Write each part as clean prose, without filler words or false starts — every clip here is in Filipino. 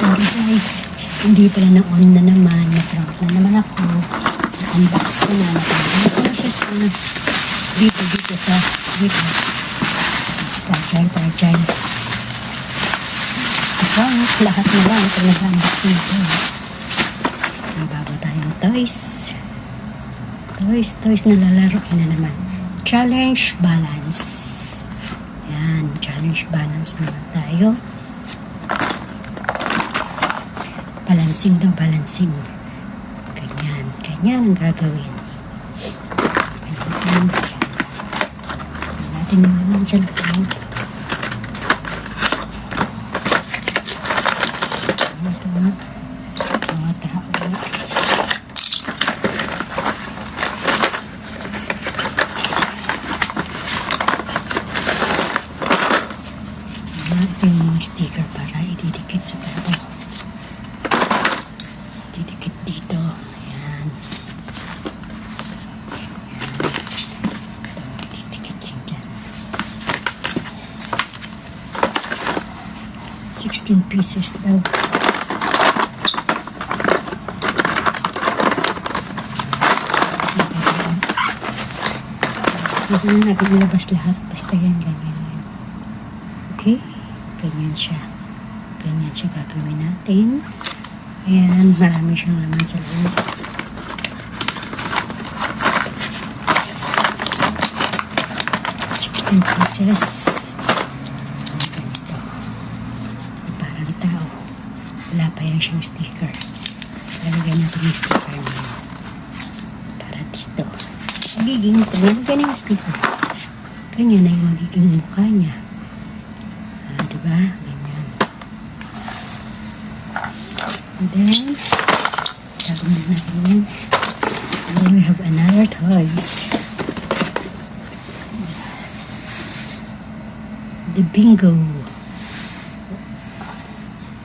Sorry guys, hindi pala na-on na naman. Nag-round na naman ako. Na-unbox ko na. Nakagawa ko na siya sa dito sa dito. Fragile. Lahat na lang ito nag-unbox nito. May bago tayong toys na lalaroin na naman. Challenge balance. Yan, challenge balance naman tayo. Balancing. Ganyan ang gagawin. Ganyan. Natin naman sa loob. Mga tao. Natin yung sticker para ididikit sa tao. Didikit dito. Ayan. Didikit yun dyan. 16 pieces daw. Hindi na natin ilabas lahat. Basta yan, ganyan. Okay? Ganyan siya gagawin natin. Ayan, marami siyang laman sa loob. Pieces. Ganito. Parang tao. Wala pa yan siyang sticker. Lalagyan natin yung sticker niya. Para dito. Magiging ito. Lalagyan yung sticker. Ganyan na yung magiging mukha niya. Diba? Ganyan. And then, gagawin natin yan. And then we have another toys. The bingo.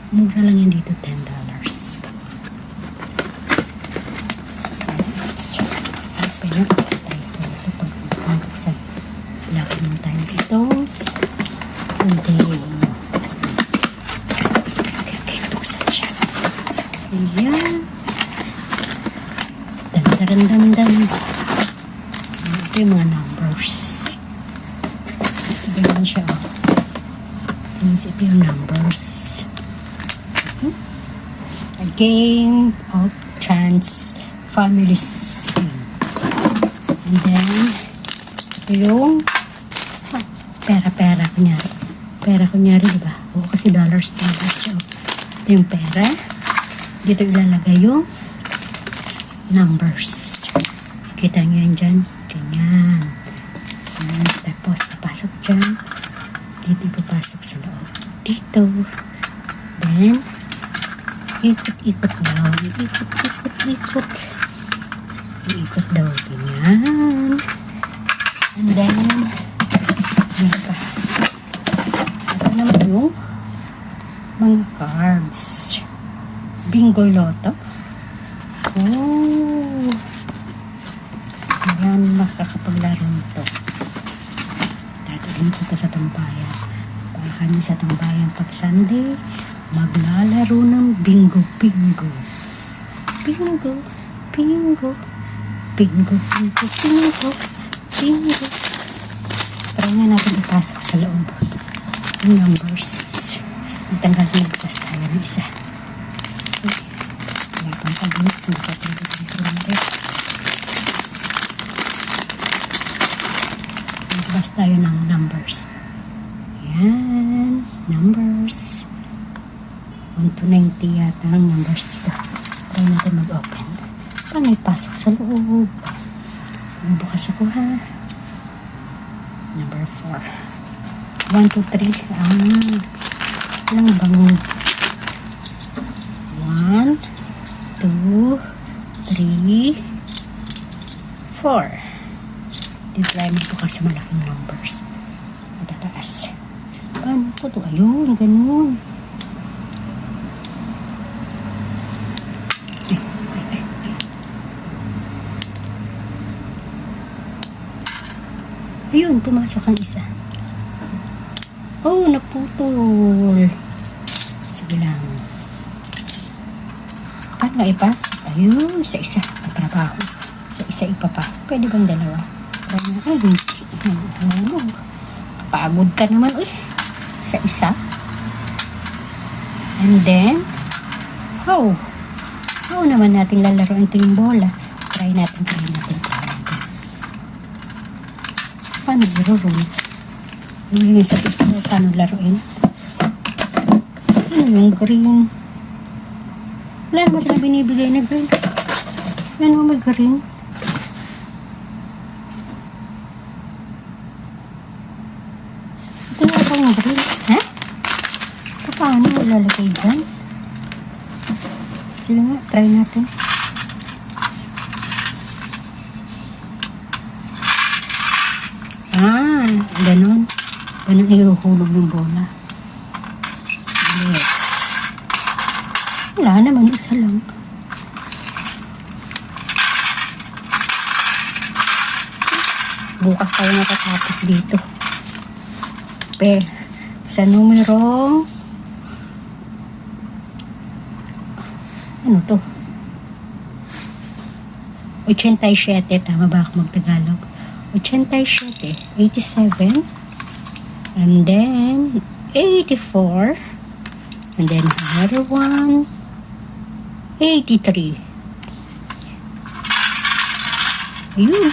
Mura lang yan dito, $10. Pero, tayo ito pag-buksan. Laki naman tayo dito. And then, buksan siya. Ayan. Dan. Ito yung mga numbers. Kasi ganyan siya. Means ito yung numbers. A game of chance family scheme. And then, ito yung pera kunyari. Pera kunyari, diba? Oo, kasi dollars siya. Ito yung pera. Dito ilalagay yung numbers. Kita nyo yan dyan. Ganyan. Tapos, papasok dyan. Dito papasok sa loob. Dito. Then, ikot daw. Ikot. Ikot daw. Ganyan. And then, yan pa. Ito naman yung mga cards. Bingo Lotto. Oh. Ayan, makakapaglaro nito. Dadalhin ko ito sa tambayan. Para kami sa tambayan pag Sunday, maglalaro ng bingo. Try nga natin ipasok sa loob yung numbers. Magtanggal na bukas tayo ng isa. Okay. Wala pang pag-mix. Nakapagod ang sumari. Magbas tayo ng numbers. Ayan. Numbers. 1 to 90 yata ang numbers dito. Try natin mag-open. Paano ipasok sa loob? Bukas ako ha. Number 4. 1, 2, 3. Ilang bang 1, 2, 3, 4. Try mo bukas sa malaking numbers. Matataas. Paano ko ito? Ayun, ganun. Ayun, pumasok ang isa. Oh, naputol. Sige lang. ipas. Ayun, isa-isa. Trabaho. Isa-isa ipapa. Pwede bang dalawa? Ay, hindi. Pagod ka naman, uy. Isa-isa. And then, how naman natin lalaroin ito yung bola? Try natin. Paano laro? Yung sa pistol, paano laruin? Ano yung green? Wala naman sila binibigay na green. Ano may green? Ito na ito yung green. Ha? Paano ilalagay dyan? Sige nga, try natin. Ganon. Ganon ihuhulog yung bola. Wala naman, isa lang. Bukas tayo natatapos dito. Sa numero, ano to? 87. Tama ba ako magtagalog? 87. 87. And then, 84. And then, another one. 83. Ayun.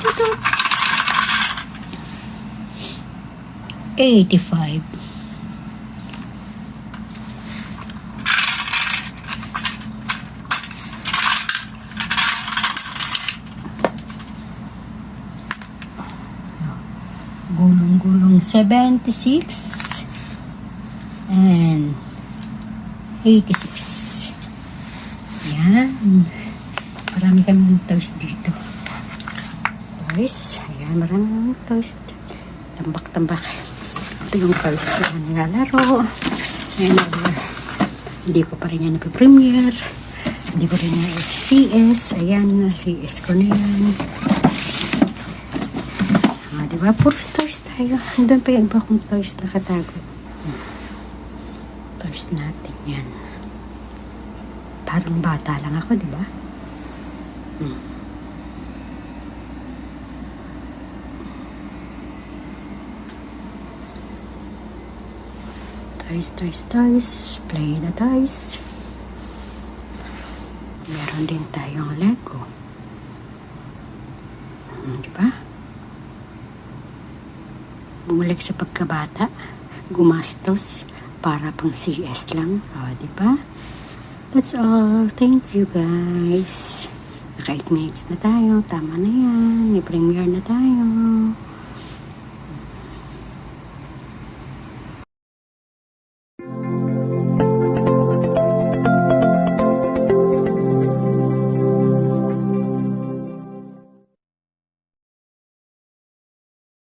Ito. 85. Gulong-gulong 76 and 86. Yan. Marami kami toast dito. Toast. Ayan, maraming toast. Tambak-tambak. Ito yung toast ko na nilalaro. Ayan, hindi ko pa rin yan napipremiere. Hindi ko rin na CS. Ayan, CS ko na yan. Diba? Puros toys tayo. Doon pa yung iba kong toys nakatago. Toys natin yan. Parang bata lang ako, diba? Toys. Play the toys. Meron din tayong Lego. Diba? Bumalik sa pagkabata, gumastos para pang CS lang. Diba? That's all. Thank you, guys. Naka 8 minutes na tayo. Tama na yan. May premiere na tayo.